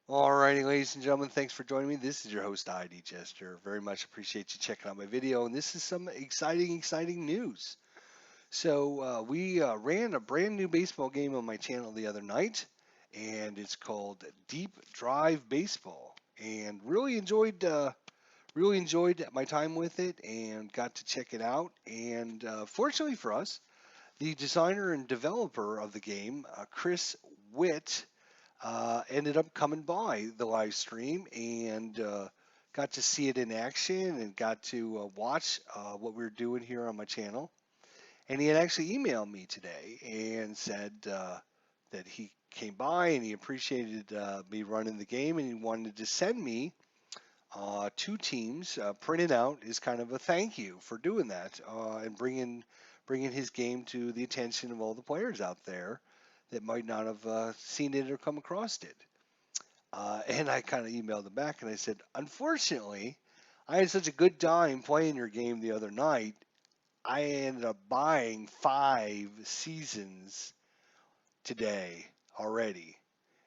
Alrighty, ladies and gentlemen, thanks for joining me. This is your host, ID Jester. Very much appreciate you checking out my video, and this is some exciting news. We ran a brand new baseball game on my channel the other night, and it's called Deep Drive Baseball, and really enjoyed my time with it, and got to check it out. And fortunately for us, the designer and developer of the game, Chris Witt, ended up coming by the live stream and got to see it in action and got to watch what we were doing here on my channel. And he had actually emailed me today and said that he came by and he appreciated me running the game and he wanted to send me two teams printed out as kind of a thank you for doing that and bringing his game to the attention of all the players out there that might not have seen it or come across it. And I kind of emailed him back and I said, unfortunately, I had such a good time playing your game the other night. I ended up buying 5 seasons today already.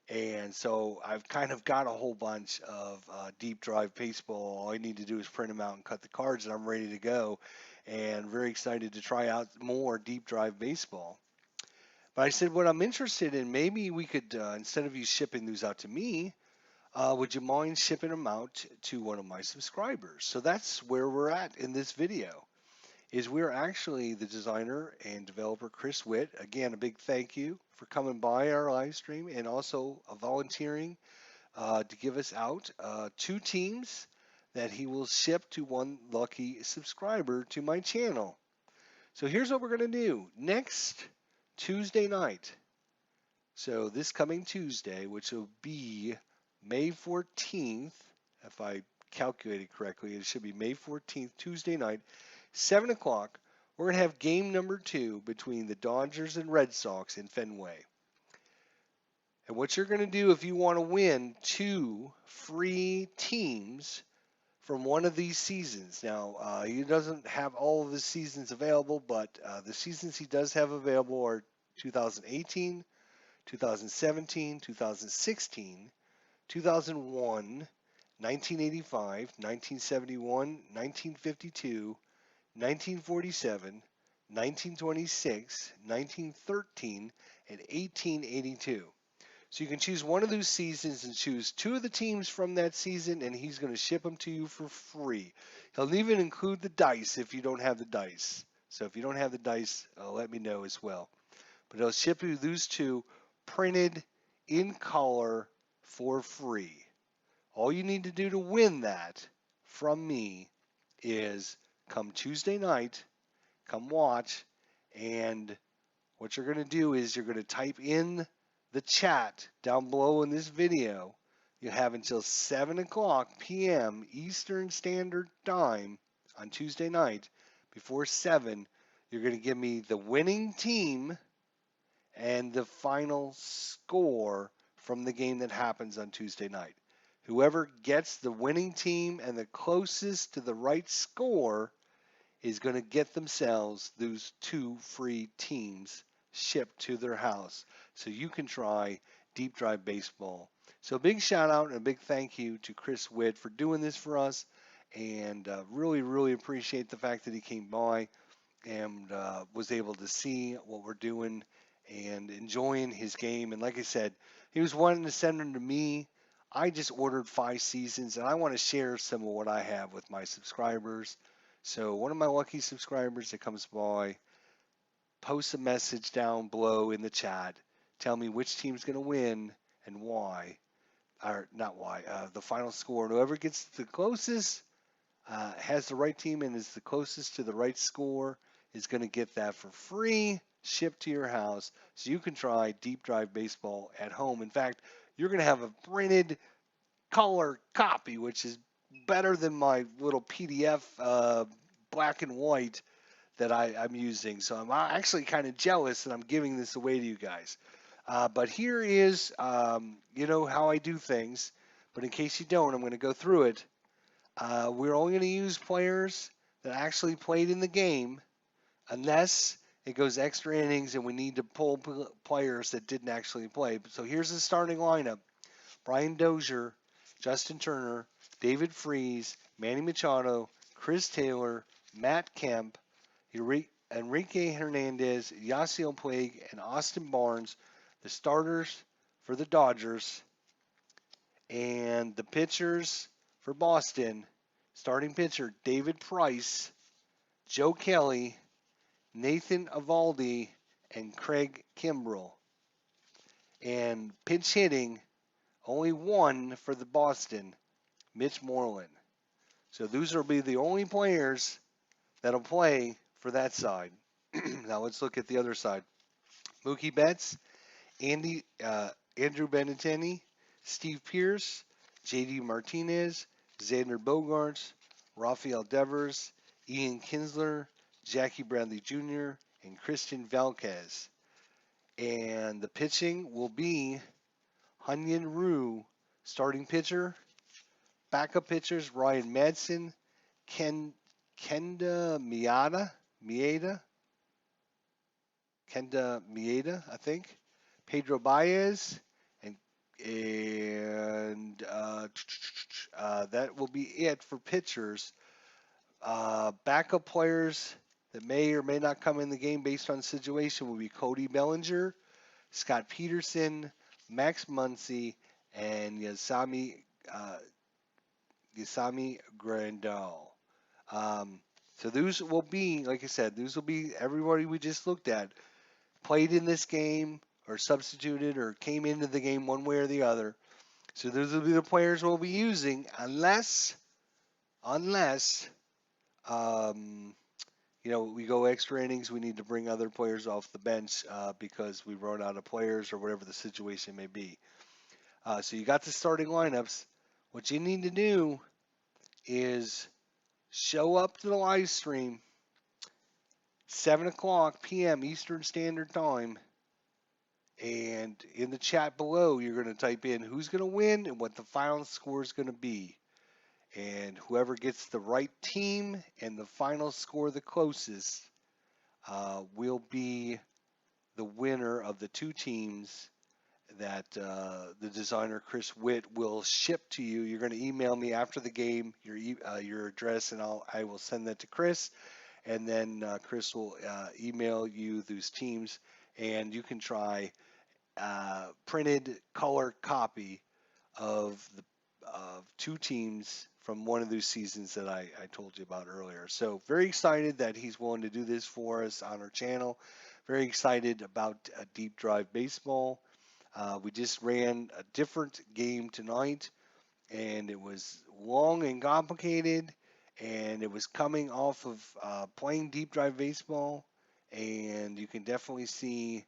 And so I've kind of got a whole bunch of deep drive baseball. All I need to do is print them out and cut the cards, and I'm ready to go. And very excited to try out more deep drive baseball. But I said, what I'm interested in, maybe we could, instead of you shipping these out to me, would you mind shipping them out to one of my subscribers? So that's where we're at in this video. Is we're actually the designer and developer Chris Witt. Again, a big thank you for coming by our live stream and also volunteering to give us out two teams that he will ship to one lucky subscriber to my channel. So here's what we're going to do. Next Tuesday night, so this coming Tuesday, which will be May 14th, if I calculated correctly, it should be May 14th, Tuesday night, 7 o'clock, we're going to have game number 2 between the Dodgers and Red Sox in Fenway. And what you're going to do if you want to win 2 free teams from one of these seasons. Now, he doesn't have all of his seasons available, but the seasons he does have available are 2018, 2017, 2016, 2001, 1985, 1971, 1952, 1947, 1926, 1913, and 1882. So you can choose one of those seasons and choose 2 of the teams from that season, and he's going to ship them to you for free. He'll even include the dice if you don't have the dice. So if you don't have the dice, let me know as well. But he'll ship you those 2 printed in color for free. All you need to do to win that from me is come Tuesday night, come watch, and what you're going to do is you're going to type in the chat down below in this video. You have until 7 o'clock p.m. Eastern Standard Time on Tuesday night. Before 7, you're going to give me the winning team and the final score from the game that happens on Tuesday night. Whoever gets the winning team and the closest to the right score is going to get themselves those 2 free teams shipped to their house so you can try deep drive baseball. So a big shout out and a big thank you to Chris Witt for doing this for us, and really appreciate the fact that he came by and was able to see what we're doing and enjoying his game. And like I said, he was wanting to send them to me. I just ordered 5 seasons and I want to share some of what I have with my subscribers. So one of my lucky subscribers that comes by, post a message down below in the chat, tell me which team's going to win and why, or not why, the final score. And whoever gets the closest, has the right team and is the closest to the right score is going to get that for free, shipped to your house, so you can try deep drive baseball at home. In fact, you're going to have a printed color copy, which is better than my little PDF black and white that I'm using. So I'm actually kind of jealous that I'm giving this away to you guys. But here is, you know how I do things. But in case you don't, I'm going to go through it. We're only going to use players that actually played in the game unless it goes extra innings and we need to pull players that didn't actually play. So here's the starting lineup. Brian Dozier, Justin Turner, David Freese, Manny Machado, Chris Taylor, Matt Kemp, Enrique Hernandez, Yasiel Puig, and Austin Barnes, the starters for the Dodgers. And the pitchers for Boston, starting pitcher David Price, Joe Kelly, Nathan Eovaldi, and Craig Kimbrell. And pinch hitting, only one for the Boston, Mitch Moreland. So those will be the only players that'll play for that side. Now let's look at the other side. Mookie Betts, Andrew Benintendi, Steve Pearce, J.D. Martinez, Xander Bogaerts, Rafael Devers, Ian Kinsler, Jackie Bradley Jr., and Christian Vázquez. And the pitching will be Hyun Ryu, starting pitcher. Backup pitchers Ryan Madson, Kenda Mieda, I think, Pedro Baez, and that will be it for pitchers. Backup players that may or may not come in the game based on situation will be Cody Bellinger, Scott Peterson, Max Muncy, and Yasami Grandal. So those will be, like I said, those will be everybody we just looked at played in this game or substituted or came into the game one way or the other. So those will be the players we'll be using unless um, we go extra innings. We need to bring other players off the bench because we run out of players or whatever the situation may be. So you got the starting lineups. What you need to do is show up to the live stream 7 o'clock p.m. Eastern Standard Time. And in the chat below, you're going to type in who's going to win and what the final score is going to be. And whoever gets the right team and the final score the closest will be the winner of the two teams that the designer Chris Witt will ship to you. You're going to email me after the game your address, and I will send that to Chris. And then Chris will email you those teams, and you can try printed color copy of the two teams from one of those seasons that I told you about earlier. So very excited that he's willing to do this for us on our channel. Very excited about Deep Drive Baseball. We just ran a different game tonight, and it was long and complicated, and it was coming off of playing Deep Drive Baseball, and you can definitely see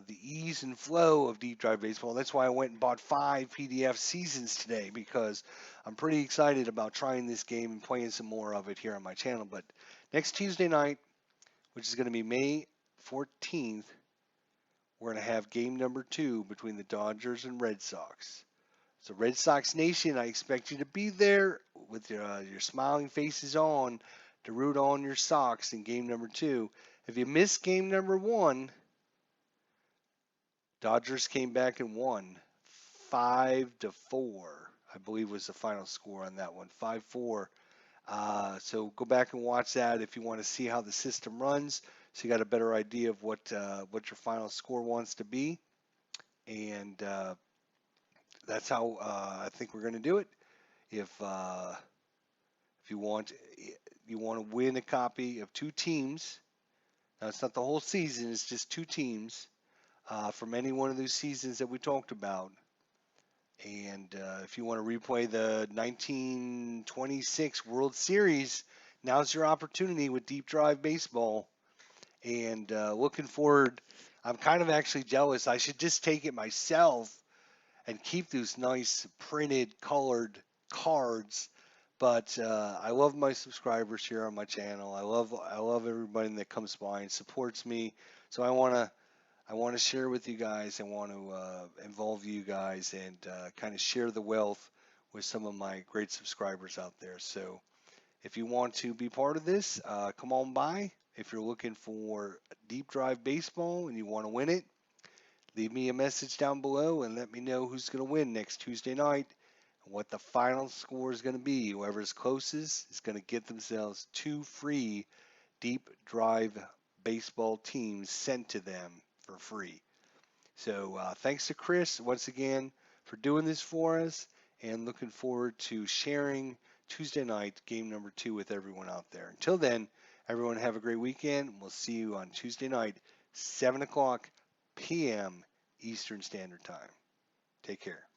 the ease and flow of Deep Drive Baseball. That's why I went and bought 5 PDF seasons today, because I'm pretty excited about trying this game and playing some more of it here on my channel. But next Tuesday night, which is going to be May 14th, we're going to have game number 2 between the Dodgers and Red Sox. So Red Sox Nation, I expect you to be there with your smiling faces on to root on your Sox in game number 2. If you missed game number 1, Dodgers came back and won 5-4, I believe was the final score on that one, 5-4. So go back and watch that if you want to see how the system runs, so you got a better idea of what your final score wants to be. And that's how I think we're going to do it. If you want to win a copy of 2 teams, now it's not the whole season, it's just 2 teams from any one of those seasons that we talked about. And if you want to replay the 1926 World Series, now's your opportunity with Deep Drive Baseball. And looking forward, I'm kind of actually jealous. I should just take it myself and keep those nice printed colored cards. But I love my subscribers here on my channel. I love everybody that comes by and supports me. So I want to share with you guys. I want to involve you guys and kind of share the wealth with some of my great subscribers out there. So if you want to be part of this, come on by. If you're looking for Deep Drive Baseball and you want to win it, Leave me a message down below and let me know who's going to win next Tuesday night and what the final score is going to be. Whoever's closest is going to get themselves 2 free deep drive baseball teams sent to them for free. So thanks to Chris once again for doing this for us, and looking forward to sharing Tuesday night game number 2 with everyone out there. Until then, everyone have a great weekend. We'll see you on Tuesday night, 7 o'clock p.m. Eastern Standard Time. Take care.